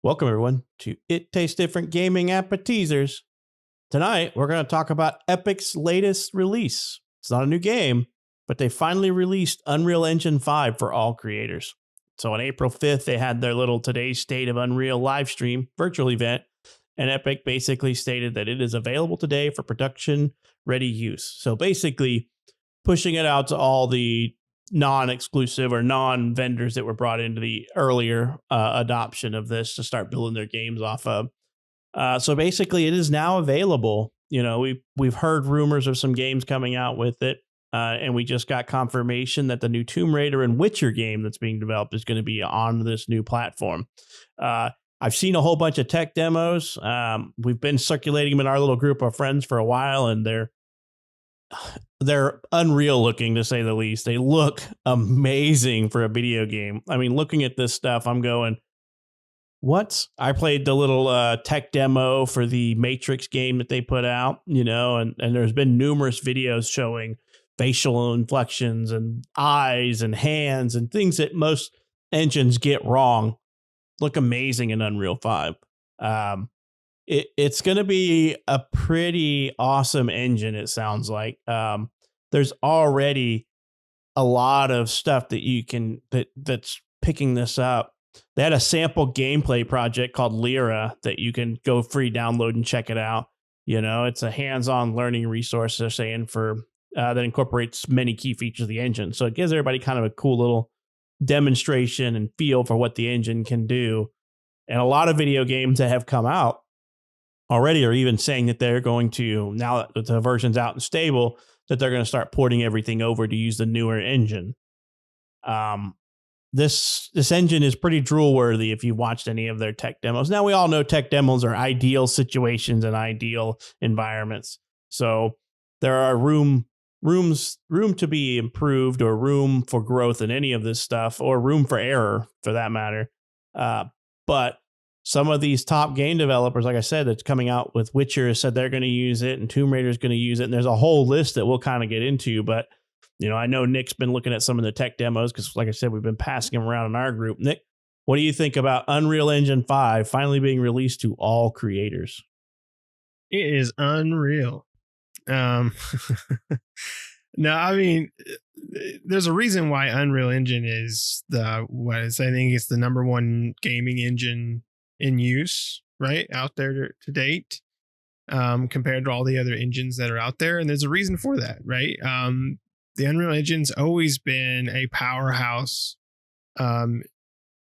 Welcome, everyone, to It Tastes Different Gaming Appetizers. Tonight, we're going to talk about Epic's latest release. It's not a new game, but they finally released Unreal Engine 5 for all creators. So on April 5th, they had their little Today's State of Unreal live stream virtual event, and Epic basically stated that it is available today for production-ready use. So basically, pushing it out to all the non-exclusive or non-vendors that were brought into the earlier adoption of this to start building their games off of. So basically, it is now available. You know, we've heard rumors of some games coming out with it, and we just got confirmation that the new Tomb Raider and Witcher game that's being developed is going to be on this new platform. I've seen a whole bunch of tech demos. We've been circulating them in our little group of friends for a while, and they're unreal looking, to say the least. They look amazing for a video game. I mean, looking at this stuff, I'm going, what? I played the little tech demo for the Matrix game that they put out, you know, and there's been numerous videos showing facial inflections and eyes and hands and things that most engines get wrong. Look amazing in Unreal 5. It's going to be a pretty awesome engine, it sounds like. There's already a lot of stuff that you can that's picking this up. They had a sample gameplay project called Lyra that you can go free download and check it out. You know, it's a hands-on learning resource, they're saying, for that incorporates many key features of the engine. So it gives everybody kind of a cool little demonstration and feel for what the engine can do. And a lot of video games that have come out already are even saying that they're going to, now that the version's out and stable, that they're going to start porting everything over to use the newer engine. This engine is pretty drool worthy if you've watched any of their tech demos. Now, we all know tech demos are ideal situations and ideal environments. So there are room to be improved, or room for growth in any of this stuff, or room for error for that matter. But some of these top game developers, like I said, that's coming out with Witcher, said they're going to use it, and Tomb Raider is going to use it. And there's a whole list that we'll kind of get into. But, you know, I know Nick's been looking at some of the tech demos because, like I said, we've been passing them around in our group. Nick, what do you think about Unreal Engine 5 finally being released to all creators? It is unreal. No, I mean, there's a reason why Unreal Engine is I think it's the number one gaming engine in use, right, out there to date, compared to all the other engines that are out there. And there's a reason for that, right? The Unreal Engine's always been a powerhouse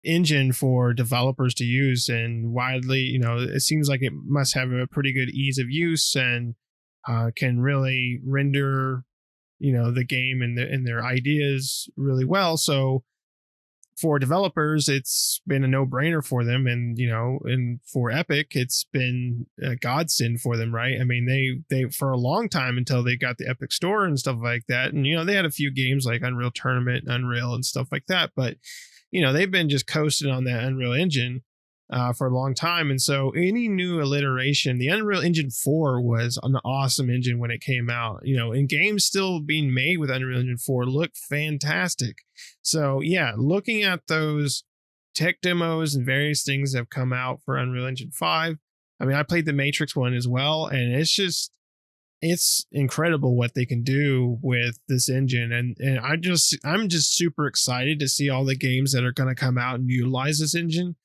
engine for developers to use, and widely, you know, it seems like it must have a pretty good ease of use and can really render, you know, the game and their ideas really well. So for developers, it's been a no-brainer for them, and, you know, and for Epic, it's been a godsend for them, right? I mean, they for a long time, until they got the Epic Store and stuff like that, and, you know, they had a few games like Unreal Tournament, Unreal, and stuff like that, but, you know, they've been just coasting on that Unreal Engine for a long time. And so any new alliteration, the Unreal Engine 4 was an awesome engine when it came out, you know, and games still being made with Unreal Engine 4 look fantastic. So yeah, looking at those tech demos and various things that have come out for Unreal Engine 5. I mean, I played the Matrix one as well, and it's incredible what they can do with this engine. And I'm just super excited to see all the games that are going to come out and utilize this engine.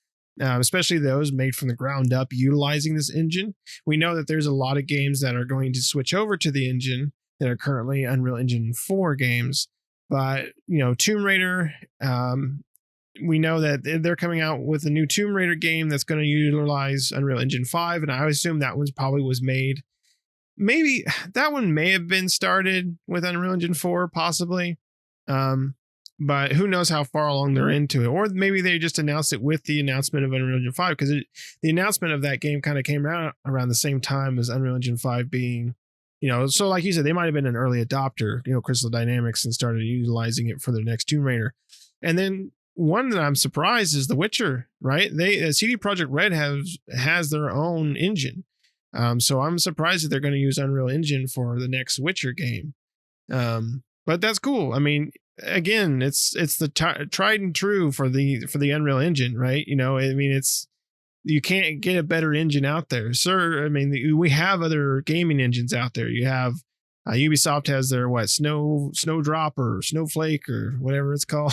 Especially those made from the ground up utilizing this engine. We know that there's a lot of games that are going to switch over to the engine that are currently Unreal Engine 4 games. But, you know, Tomb Raider, we know that they're coming out with a new Tomb Raider game that's going to utilize Unreal Engine 5. And I would assume that one probably was made. Maybe that one may have been started with Unreal Engine 4, possibly. But who knows how far along they're into it. Or maybe they just announced it with the announcement of Unreal Engine 5, because the announcement of that game kind of came out around the same time as Unreal Engine 5 being, you know, so like you said, they might have been an early adopter, you know, Crystal Dynamics, and started utilizing it for their next Tomb Raider. And then one that I'm surprised is The Witcher, right? CD Projekt Red has their own engine. So I'm surprised that they're going to use Unreal Engine for the next Witcher game. But that's cool. I mean, again, it's the tried and true for the Unreal Engine, right? You know, I mean, you can't get a better engine out there, sir. I mean, we have other gaming engines out there. You have Ubisoft has their Snowdrop or Snowflake or whatever it's called,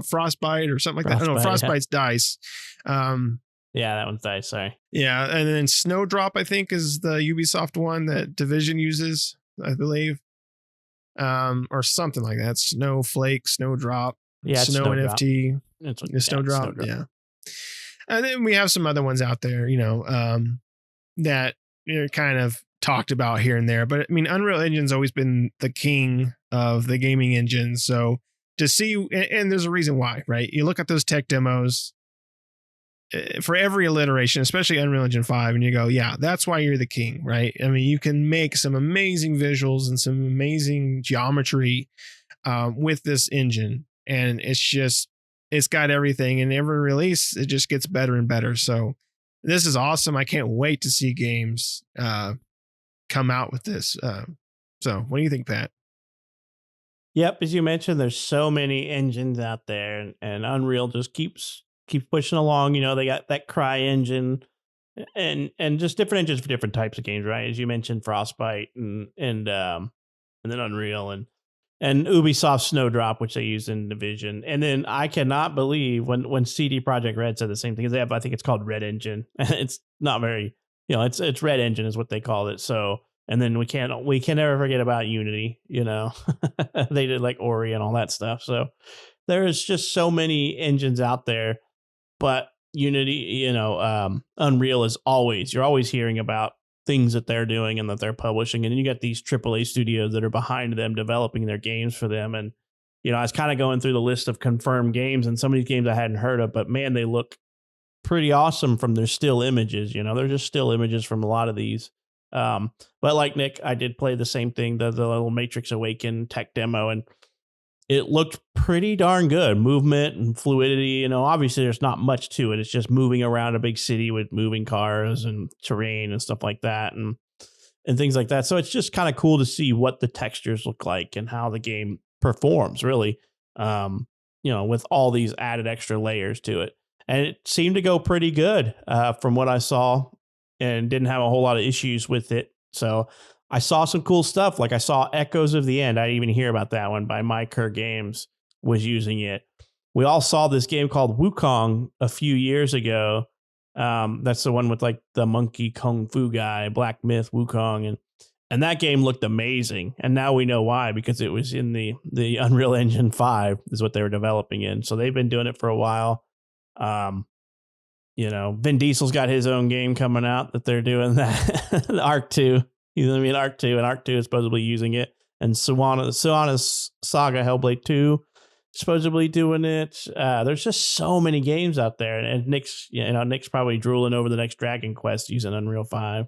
Frostbite or something like that. No, Frostbite's Dice. Yeah, that one's Dice. Sorry. Yeah, and then Snowdrop, I think, is the Ubisoft one that Division uses, I believe, or something like that. Snowflake, Snowdrop, Snow Snowdrop. NFT, Snowdrop. Yeah, and then we have some other ones out there, that kind of talked about here and there. But I mean, Unreal Engine's always been the king of the gaming engine. So to see, and there's a reason why, right? You look at those tech demos for every alliteration, especially Unreal Engine 5, and you go, yeah, that's why you're the king, right? I mean, you can make some amazing visuals and some amazing geometry with this engine. And it's got everything, and every release, it just gets better and better. So this is awesome. I can't wait to see games come out with this. So what do you think, Pat? Yep, as you mentioned, there's so many engines out there, and Unreal just keeps pushing along. They got that Cry engine and just different engines for different types of games, right? As you mentioned, Frostbite and then Unreal and Ubisoft Snowdrop, which they use in Division. And then I cannot believe when CD Projekt Red said the same thing. They have, I think it's called Red Engine. It's not very, it's Red Engine is what they called it. So, and then we can never forget about Unity. They did like Ori and all that stuff. So there is just so many engines out there, but Unity, Unreal is you're always hearing about things that they're doing and that they're publishing. And then you got these AAA studios that are behind them developing their games for them. And, I was kind of going through the list of confirmed games, and some of these games I hadn't heard of, but man, they look pretty awesome from their still images. They're just still images from a lot of these. But like Nick, I did play the same thing, the little Matrix Awaken tech demo, and it looked pretty darn good. Movement and fluidity, obviously there's not much to it. It's just moving around a big city with moving cars and terrain and stuff like that and things like that. So it's just kind of cool to see what the textures look like and how the game performs, really, with all these added extra layers to it. And it seemed to go pretty good from what I saw, and didn't have a whole lot of issues with it. So I saw some cool stuff. Like I saw Echoes of the End. I didn't even hear about that one by MyCur Games was using it. We all saw this game called Wukong a few years ago. That's the one with like the monkey kung fu guy, Black Myth Wukong. And that game looked amazing. And now we know why, because it was in the Unreal Engine 5 is what they were developing in. So they've been doing it for a while. Vin Diesel's got his own game coming out that they're doing that. Arc 2. Arc 2, and Arc 2 is supposedly using it. And Suana's Saga Hellblade 2 supposedly doing it. There's just so many games out there, and Nick's probably drooling over the next Dragon Quest using Unreal 5.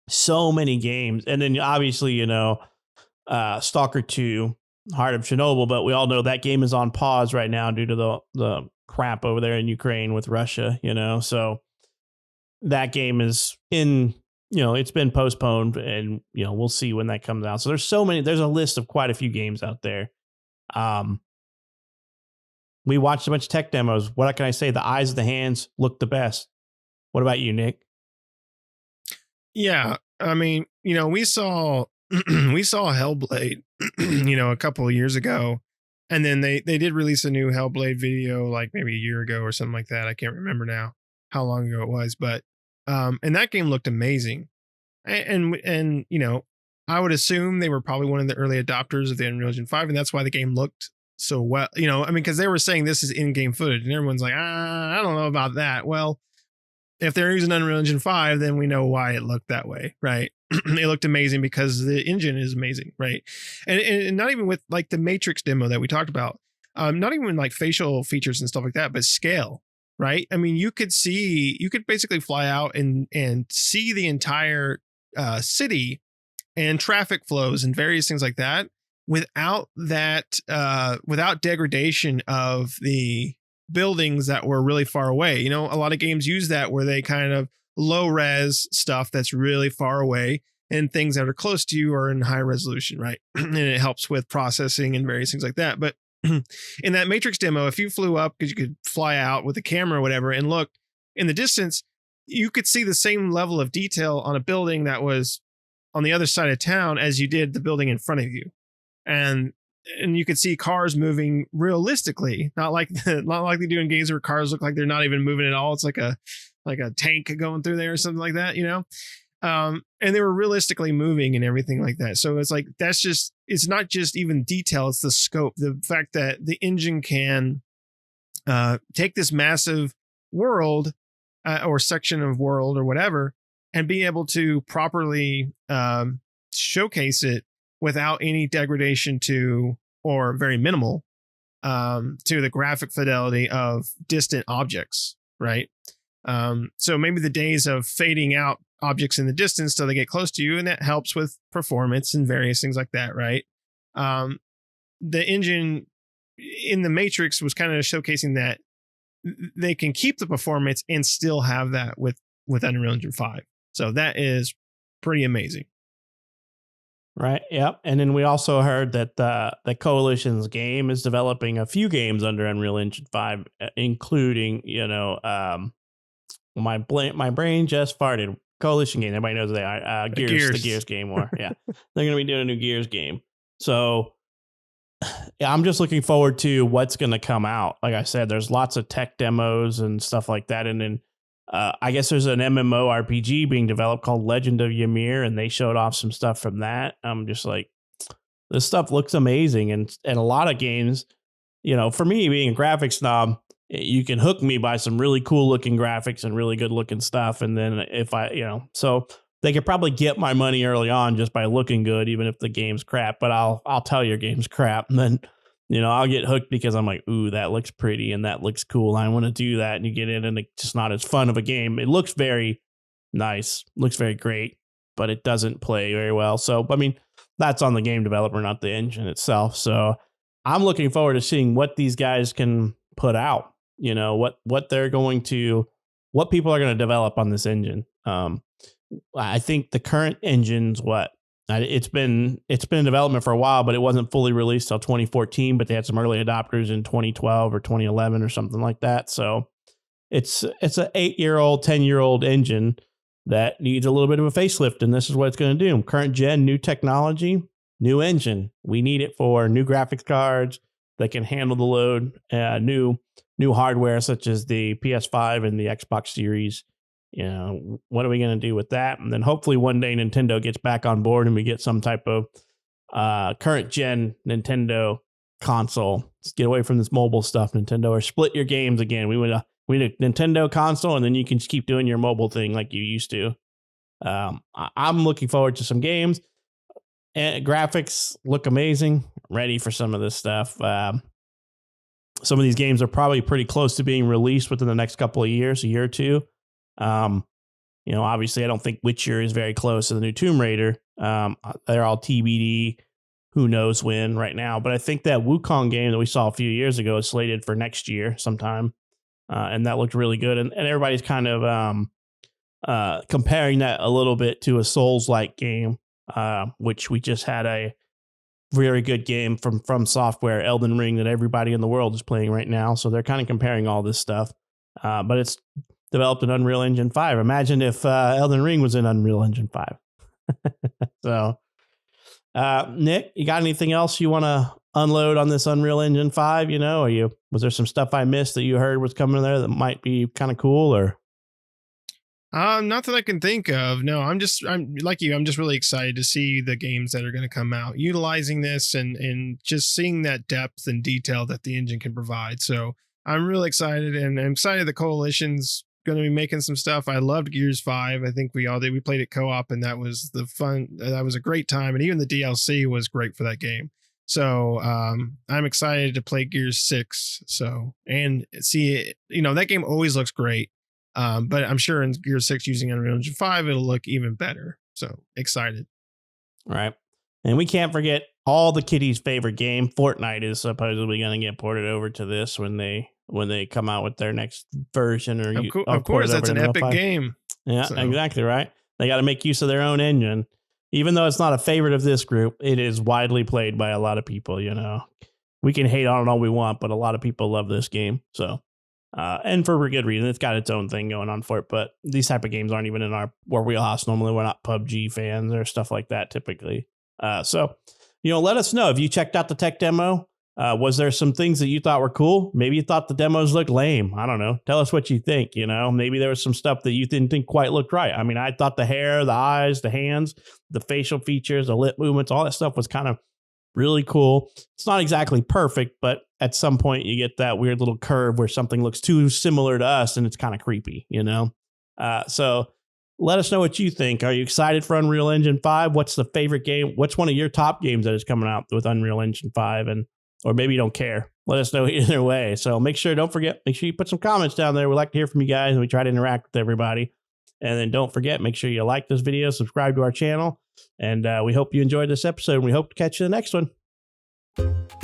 So many games, and then obviously Stalker 2, Heart of Chernobyl, but we all know that game is on pause right now due to the crap over there in Ukraine with Russia. So that game is in. It's been postponed, and, we'll see when that comes out. So there's a list of quite a few games out there. We watched a bunch of tech demos. What can I say? The eyes of the hands look the best. What about you, Nick? Yeah. I mean, we saw Hellblade, a couple of years ago, and then they did release a new Hellblade video, like maybe a year ago or something like that. I can't remember now how long ago it was, but and that game looked amazing. And I would assume they were probably one of the early adopters of the Unreal Engine 5, and that's why the game looked so well. Because they were saying this is in-game footage, and everyone's like, I don't know about that. Well, if they're using Unreal Engine 5, then we know why it looked that way, right? It looked amazing because the engine is amazing, right? And not even with like the Matrix demo that we talked about, not even like facial features and stuff like that, but scale. Right. I mean, you could basically fly out and see the entire city and traffic flows and various things like that without degradation of the buildings that were really far away. A lot of games use that where they kind of low res stuff that's really far away, and things that are close to you are in high resolution. Right. And it helps with processing and various things like that. But in that Matrix demo, if you flew up because you could fly out with a camera or whatever and look in the distance, you could see the same level of detail on a building that was on the other side of town as you did the building in front of you. And you could see cars moving realistically, not like they do in games where cars look like they're not even moving at all. It's like a tank going through there or something like that, and they were realistically moving and everything like that. So it's like, it's not just even detail, it's the scope, the fact that the engine can take this massive world or section of world or whatever and be able to properly showcase it without any degradation to, or very minimal, to the graphic fidelity of distant objects, right? So maybe the days of fading out objects in the distance till they get close to you, and that helps with performance and various things like that, right? The engine in the Matrix was kind of showcasing that they can keep the performance and still have that with Unreal Engine 5. So that is pretty amazing. Right. Yep. And then we also heard that the Coalition's game is developing a few games under Unreal Engine 5, including, my brain just farted. Coalition game. Everybody knows they are. The Gears game war. Yeah. They're going to be doing a new Gears game. So I'm just looking forward to what's going to come out. Like I said, there's lots of tech demos and stuff like that. And then I guess there's an MMORPG being developed called Legend of Ymir, and they showed off some stuff from that. I'm just like, this stuff looks amazing. And a lot of games, for me being a graphics snob, you can hook me by some really cool looking graphics and really good looking stuff. And then so they could probably get my money early on just by looking good, even if the game's crap. But I'll tell your game's crap, and then I'll get hooked because I'm like, ooh, that looks pretty and that looks cool. I want to do that, and you get in, and it's just not as fun of a game. It looks very nice, looks very great, but it doesn't play very well. So I mean, that's on the game developer, not the engine itself. So I'm looking forward to seeing what these guys can put out. What they're going to, what people are going to develop on this engine. I think the current engine's it's been in development for a while, but it wasn't fully released till 2014. But they had some early adopters in 2012 or 2011 or something like that. So it's an 8-year-old, 10-year-old engine that needs a little bit of a facelift, and this is what it's going to do. Current gen, new technology, new engine. We need it for new graphics cards that can handle the load, new hardware such as the PS5 and the Xbox Series. What are we going to do with that? And then hopefully one day Nintendo gets back on board and we get some type of current gen Nintendo console. Let's get away from this mobile stuff, Nintendo, or split your games again. We need a Nintendo console, and then you can just keep doing your mobile thing like you used to. I'm looking forward to some games. And graphics look amazing. Ready for some of this stuff. Some of these games are probably pretty close to being released within the next couple of years, a year or two. Obviously I don't think Witcher is very close to the new Tomb Raider. They're all TBD. Who knows when right now, but I think that Wukong game that we saw a few years ago is slated for next year sometime. And that looked really good. And everybody's kind of, comparing that a little bit to a Souls-like game, which we just had a very good game from Software, Elden Ring, that everybody in the world is playing right now. So they're kind of comparing all this stuff, but it's developed in Unreal Engine 5. Imagine if Elden Ring was in Unreal Engine 5. So, Nick, you got anything else you want to unload on this Unreal Engine 5? Was there some stuff I missed that you heard was coming there that might be kind of cool, or? Not that I can think of. No, I'm like you. I'm just really excited to see the games that are going to come out utilizing this and just seeing that depth and detail that the engine can provide. So I'm really excited, and I'm excited the Coalition's going to be making some stuff. I loved Gears 5. I think we all did. We played it co-op, and that was that was a great time. And even the DLC was great for that game. So I'm excited to play Gears 6. So, and see it, that game always looks great. But I'm sure in Gears 6 using Unreal Engine 5, it'll look even better. So excited. All right. And we can't forget all the kiddies' favorite game. Fortnite is supposedly going to get ported over to this when they come out with their next version. Of course, that's an epic game. Yeah, so. Exactly right. They got to make use of their own engine. Even though it's not a favorite of this group, it is widely played by a lot of people, we can hate on it all we want, but a lot of people love this game. So, and for a good reason. It's got its own thing going on for it, but these type of games aren't even in our wheelhouse. Normally, we're not PUBG fans or stuff like that typically. So, let us know if you checked out the tech demo. Was there some things that you thought were cool? Maybe you thought the demos looked lame. I don't know. Tell us what you think. Maybe there was some stuff that you didn't think quite looked right. I mean, I thought the hair, the eyes, the hands, the facial features, the lip movements, all that stuff was kind of really cool. It's not exactly perfect, but at some point you get that weird little curve where something looks too similar to us and it's kind of creepy, So let us know what you think. Are you excited for Unreal Engine 5? What's the favorite game? What's one of your top games that is coming out with Unreal Engine 5? Or maybe you don't care. Let us know either way. So make sure you put some comments down there. We like to hear from you guys and we try to interact with everybody. And then don't forget, make sure you like this video, subscribe to our channel. And we hope you enjoyed this episode. And we hope to catch you in the next one.